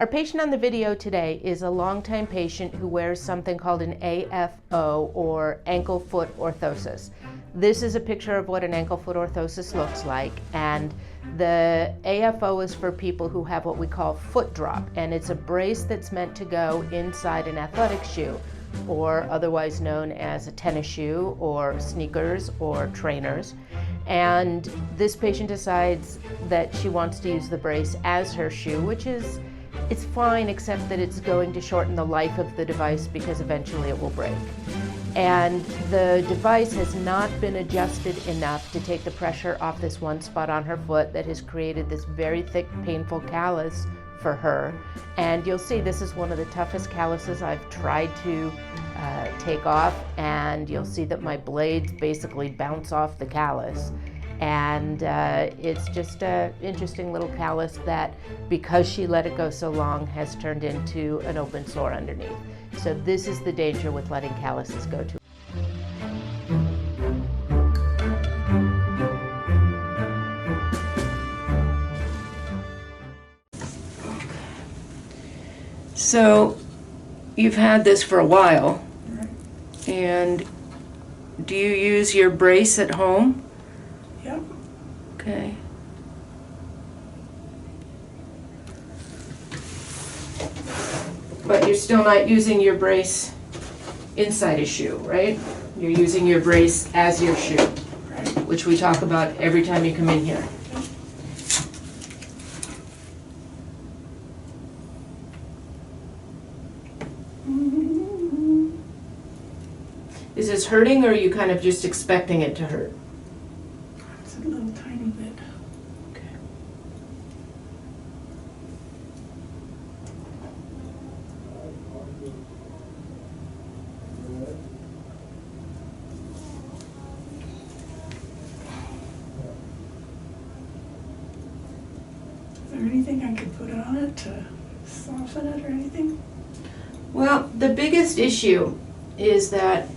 Our patient on the video today is a longtime patient who wears something called an AFO, or ankle foot orthosis. This is a picture of what an ankle foot orthosis looks like, and the AFO is for people who have what we call foot drop, and it's a brace that's meant to go inside an athletic shoe, or otherwise known as a tennis shoe or sneakers or trainers. And this patient decides that she wants to use the brace as her shoe, which is, it's fine, except that it's going to shorten the life of the device because eventually it will break. And the device has not been adjusted enough to take the pressure off this one spot on her foot that has created this very thick, painful callus for her. And you'll see this is one of the toughest calluses I've tried to take off, and you'll see that my blades basically bounce off the callus. And it's just an interesting little callus that, because she let it go so long, has turned into an open sore underneath. So this is the danger with letting calluses go too. So you've had this for a while, and do you use your brace at home? Yep. Okay. But you're still not using your brace inside a shoe, right? You're using your brace as your shoe, Right. which we talk about every time you come in here. Is this hurting, or are you kind of just expecting it to hurt? It's a little tiny bit. Okay. Is there anything I could put on it to soften it or anything? Well, the biggest issue is that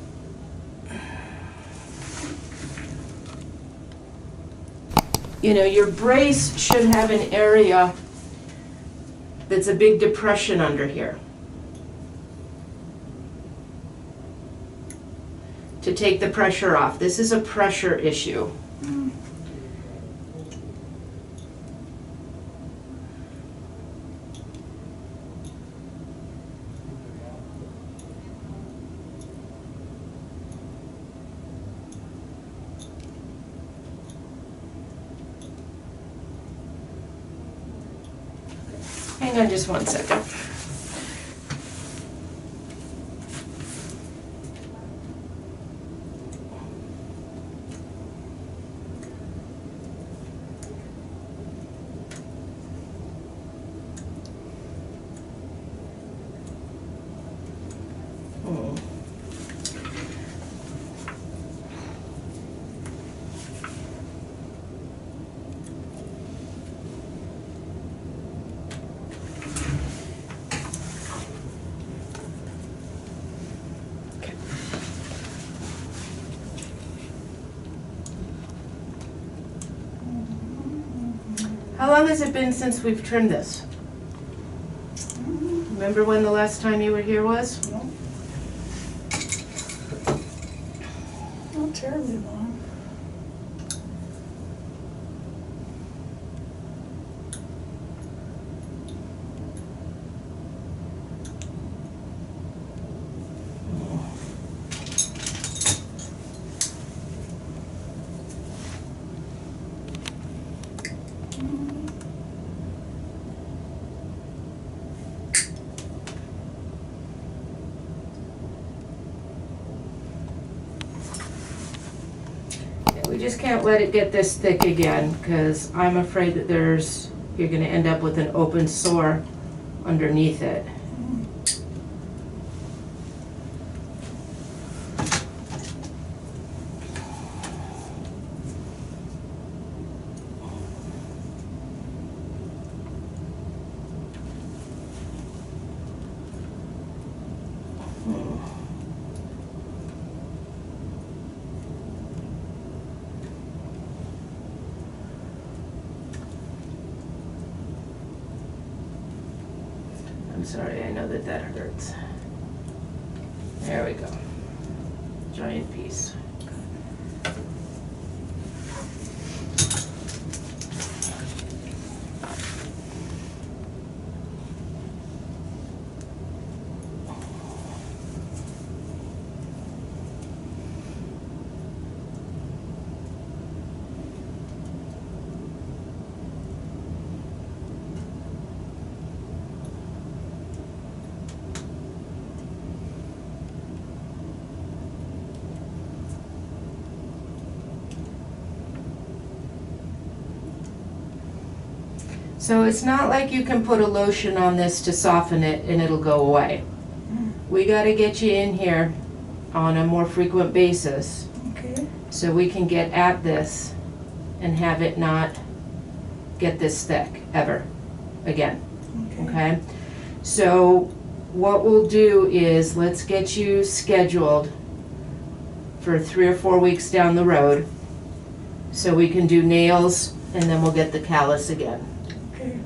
your brace should have an area that's a big depression under here to take the pressure off. This is a pressure issue. Hang on just 1 second. How long has it been since we've trimmed this? Remember when the last time you were here was? No. Not terribly long. We just can't let it get this thick again, because I'm afraid that you're going to end up with an open sore underneath it. I'm sorry, I know that that hurts. There we go. Giant piece. So it's not like you can put a lotion on this to soften it and it'll go away. We got to get you in here on a more frequent basis Okay. so we can get at this and have it not get this thick ever again. Okay? So what we'll do is let's get you scheduled for 3 or 4 weeks down the road so we can do nails and then we'll get the callus again. Okay.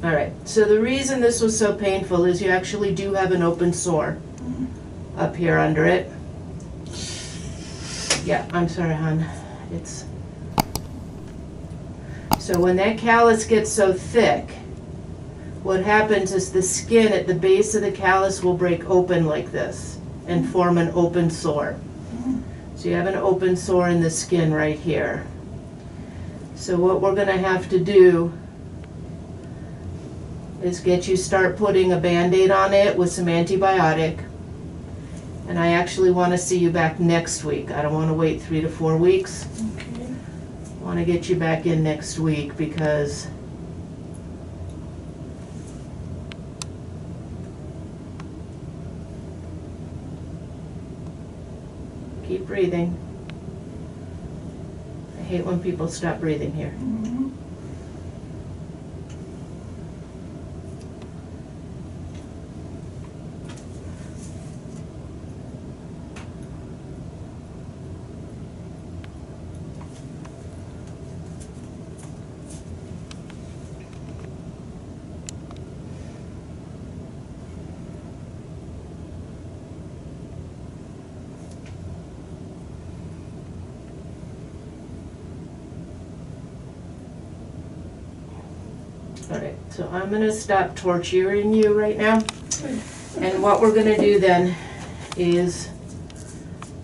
All right, so the reason this was so painful is you actually do have an open sore up here under it. Yeah, I'm sorry, hon. It's so when that callus gets so thick, what happens is the skin at the base of the callus will break open like this and form an open sore. So you have an open sore in the skin right here. So what we're gonna have to do is get you start putting a Band-Aid on it with some antibiotic. And I actually want to see you back next week. I don't want to wait 3 to 4 weeks. Okay. I want to get you back in next week because keep breathing. I hate when people stop breathing here. All right, so I'm gonna stop torturing you right now. And what we're gonna do then is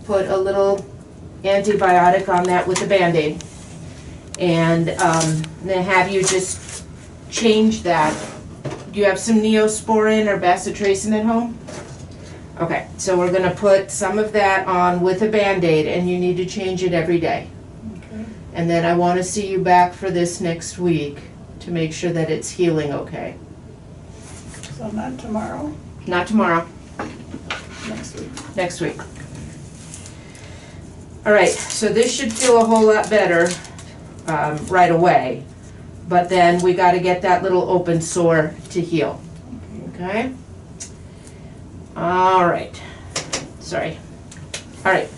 put a little antibiotic on that with a Band-Aid. And then have you just change that. Do you have some Neosporin or bacitracin at home? Okay, so we're gonna put some of that on with a Band-Aid and you need to change it every day. Okay. And then I wanna see you back for this next week to make sure that it's healing okay. So not tomorrow, Not tomorrow, next week. next week. All right, so this should feel a whole lot better right away, but then we gotta get that little open sore to heal, okay? All right, sorry. All right,